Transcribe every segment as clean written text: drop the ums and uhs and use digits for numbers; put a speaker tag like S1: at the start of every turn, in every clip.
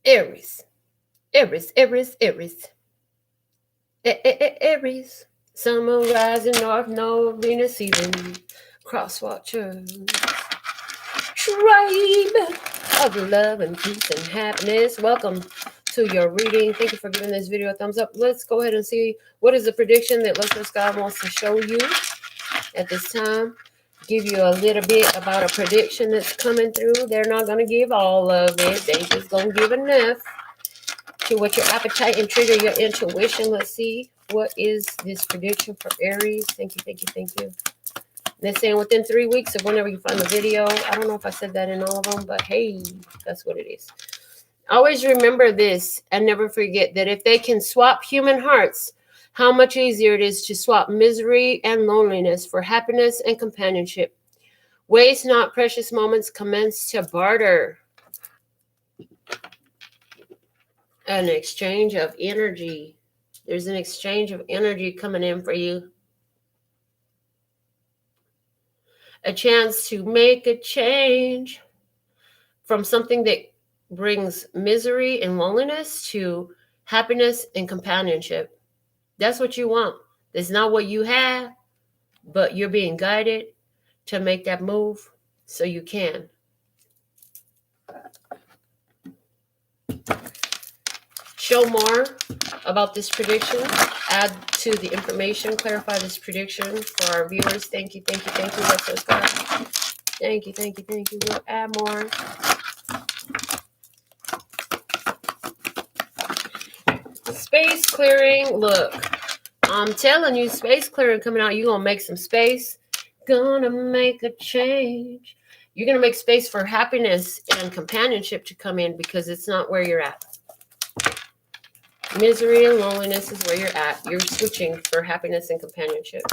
S1: Aries. Aries, Aries, Aries. Aries. Summer rising north, no Venus season. Crosswatchers. Tribe of love and peace and happiness. Welcome to your reading. Thank you for giving this video a thumbs up. Let's go ahead and see what is the prediction that Lustrous God wants to show you at this time. Give you a little bit about a prediction that's coming through. They're not going to give all of it. They just going to give enough to what your appetite and trigger your intuition. Let's see. What is this prediction for Aries? Thank you, thank you, thank you. They're saying within 3 weeks of whenever you find the video. I don't know if I said that in all of them, but hey, that's what it is. Always remember this and never forget that if they can swap human hearts, how much easier it is to swap misery and loneliness for happiness and companionship. Waste not precious moments, commence to barter. An exchange of energy. There's an exchange of energy coming in for you. A chance to make a change from something that brings misery and loneliness to happiness and companionship. That's what you want. It's not what you have, but you're being guided to make that move so you can. Show more about this prediction. Add to the information. Clarify this prediction for our viewers. Thank you, thank you, thank you. Let's subscribe. Thank you, thank you, thank you. We'll add more. Space clearing. Look, I'm telling you, space clearing coming out. You're going to make some space. Gonna make a change. You're going to make space for happiness and companionship to come in because it's not where you're at. Misery and loneliness is where you're at. You're switching for happiness and companionship.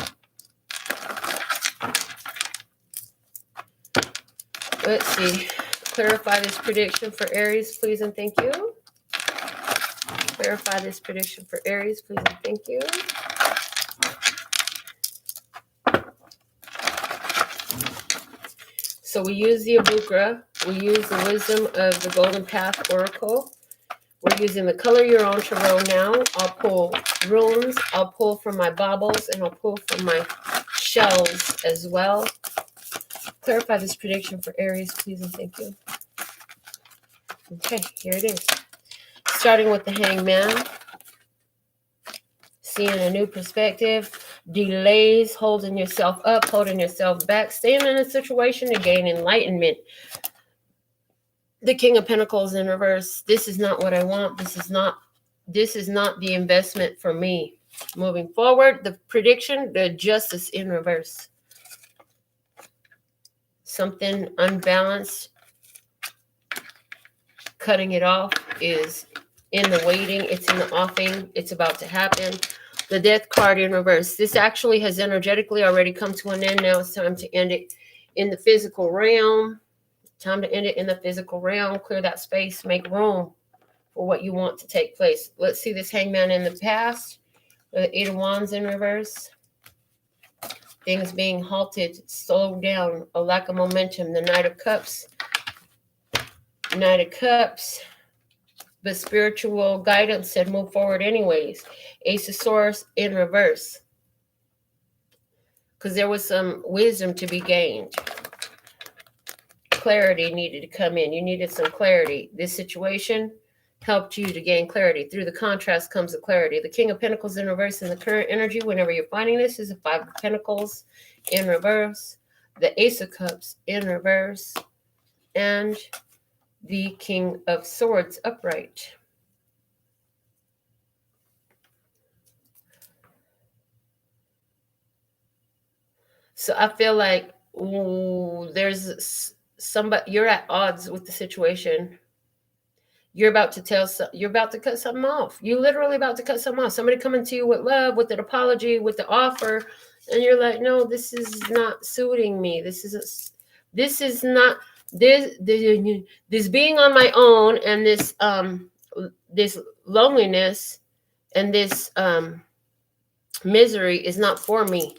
S1: Let's see. Clarify this prediction for Aries, please and thank you. Clarify this prediction for Aries, please and thank you. So we use the Abukra. We use the wisdom of the Golden Path Oracle. We're using the Color Your Own Tarot now. I'll pull runes, I'll pull from my baubles, and I'll pull from my shells as well. Clarify this prediction for Aries, please and thank you. Okay, here it is. Starting with the Hangman. Seeing a new perspective. Delays, holding yourself up, holding yourself back. Staying in a situation to gain enlightenment. The King of Pentacles in reverse. This is not what I want. This is not the investment for me. Moving forward, the prediction, the Justice in reverse. Something unbalanced. Cutting it off is in the waiting. It's in the offing. It's about to happen. The Death card in reverse. This actually has energetically already come to an end. Now it's time to end it in the physical realm. Time to end it in the physical realm. Clear that space. Make room for what you want to take place. Let's see this Hangman in the past. The Eight of Wands in reverse. Things being halted, slowed down, a lack of momentum. The Knight of Cups. Knight of Cups. But spiritual guidance said move forward anyways. Ace of Swords in reverse. Because there was some wisdom to be gained. Clarity needed to come in. You needed some clarity. This situation helped you to gain clarity. Through the contrast comes the clarity. The King of Pentacles in reverse in the current energy. Whenever you're finding this is the Five of Pentacles in reverse. The Ace of Cups in reverse. And the King of Swords upright. So I feel like there's somebody, you're at odds with the situation. You're about to cut something off. You're literally about to cut something off. Somebody coming to you with love, with an apology, with the offer, and you're like, no, this is not suiting me. This is not this being on my own, and this loneliness and this misery is not for me.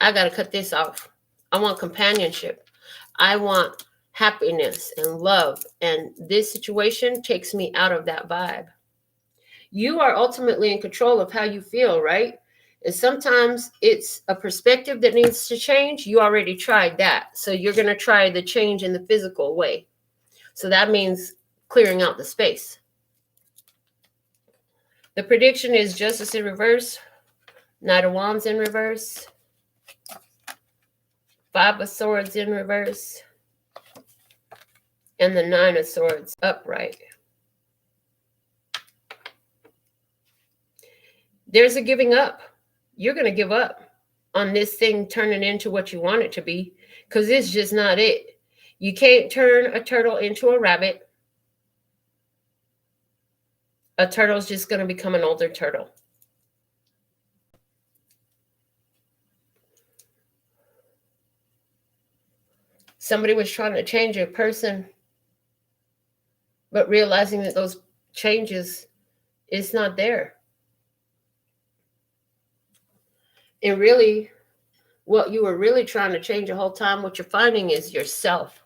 S1: I got to cut this off. I want companionship. I want happiness and love. And this situation takes me out of that vibe. You are ultimately in control of how you feel, right? And sometimes it's a perspective that needs to change. You already tried that. So you're going to try the change in the physical way. So that means clearing out the space. The prediction is Justice in reverse, Knight of Wands in reverse, Five of Swords in reverse, and the Nine of Swords upright. There's a giving up. You're going to give up on this thing turning into what you want it to be, because it's just not it. You can't turn a turtle into a rabbit. A turtle's just going to become an older turtle. Somebody was trying to change a person, but realizing that those changes is not there. And really, what you were really trying to change the whole time, what you're finding is yourself.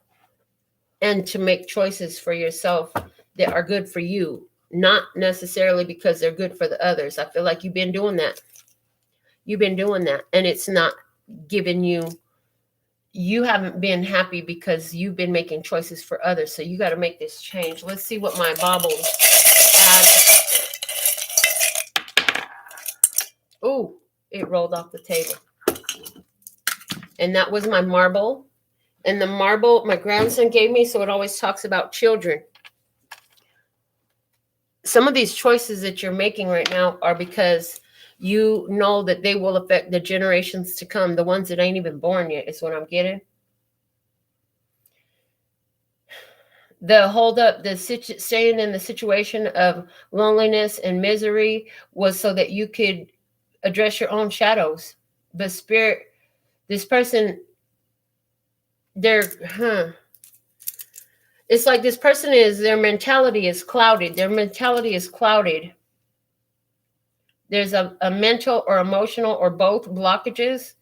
S1: And to make choices for yourself that are good for you, not necessarily because they're good for the others. I feel like you've been doing that. You've been doing that. And it's not giving you haven't been happy because you've been making choices for others. So you got to make this change. Let's see what my baubles had. Oh, it rolled off the table. And that was my marble. And the marble my grandson gave me, so it always talks about children. Some of these choices that you're making right now are because you know that they will affect the generations to come, the ones that ain't even born yet, is what I'm getting. The hold up, staying in the situation of loneliness and misery was so that you could address your own shadows. But spirit, this person, it's like this person their mentality is clouded. Their mentality is clouded. There's a mental or emotional or both blockages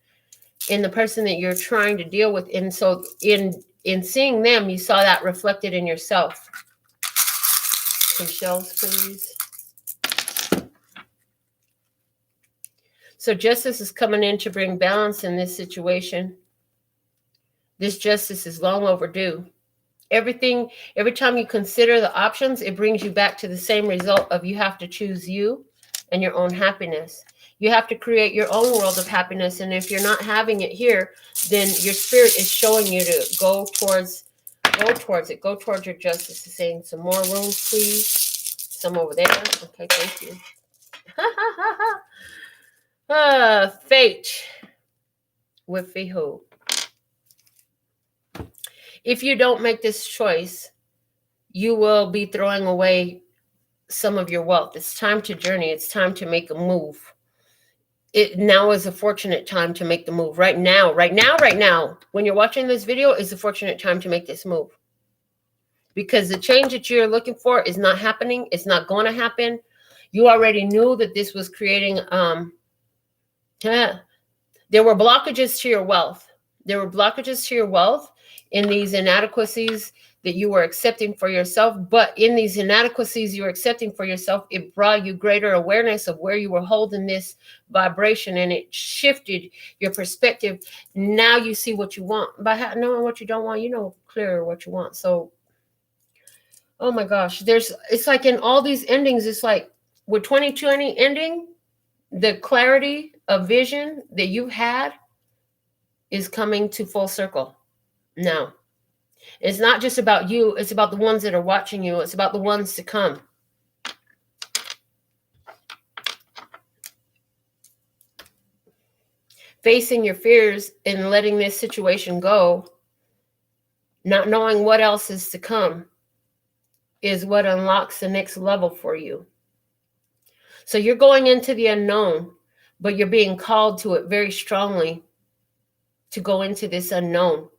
S1: in the person that you're trying to deal with. And so in seeing them, you saw that reflected in yourself. Some shells, please. So justice is coming in to bring balance in this situation. This justice is long overdue. Every time you consider the options, it brings you back to the same result of you have to choose you and your own happiness. You have to create your own world of happiness. And if you're not having it here, then your spirit is showing you to go towards it. Go towards your justice. It's saying some more rooms, please. Some over there. Okay, thank you. Fate with Fihu. If you don't make this choice, you will be throwing away some of your wealth. It's time to journey. It's time to make a move. It now is a fortunate time to make the move. Right now, when you're watching this video, is a fortunate time to make this move. Because the change that you're looking for is not happening. It's not going to happen. You already knew that this was creating, there were blockages to your wealth. There were blockages to your wealth in these inadequacies that you were accepting for yourself. But in these inadequacies you were accepting for yourself, it brought you greater awareness of where you were holding this vibration, and it shifted your perspective. Now you see what you want. By knowing what you don't want, you know clearer what you want. So, oh my gosh, it's like in all these endings, it's like with 2020 ending, the clarity of vision that you had is coming to full circle. Now, it's not just about you. It's about the ones that are watching you. It's about the ones to come. Facing your fears and letting this situation go, not knowing what else is to come, is what unlocks the next level for you. So you're going into the unknown, but you're being called to it very strongly to go into this unknown.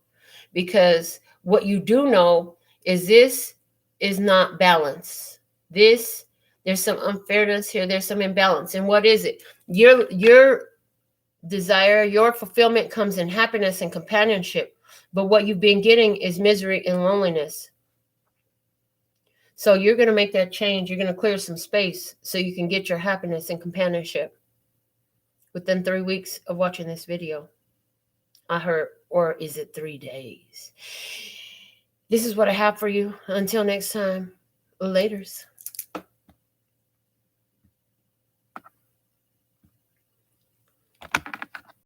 S1: Because what you do know is this is not balance. There's some unfairness here. There's some imbalance. And what is it? Your desire, your fulfillment comes in happiness and companionship. But what you've been getting is misery and loneliness. So you're going to make that change. You're going to clear some space so you can get your happiness and companionship within 3 weeks of watching this video. I heard, or is it 3 days? This is what I have for you. Until next time, laters.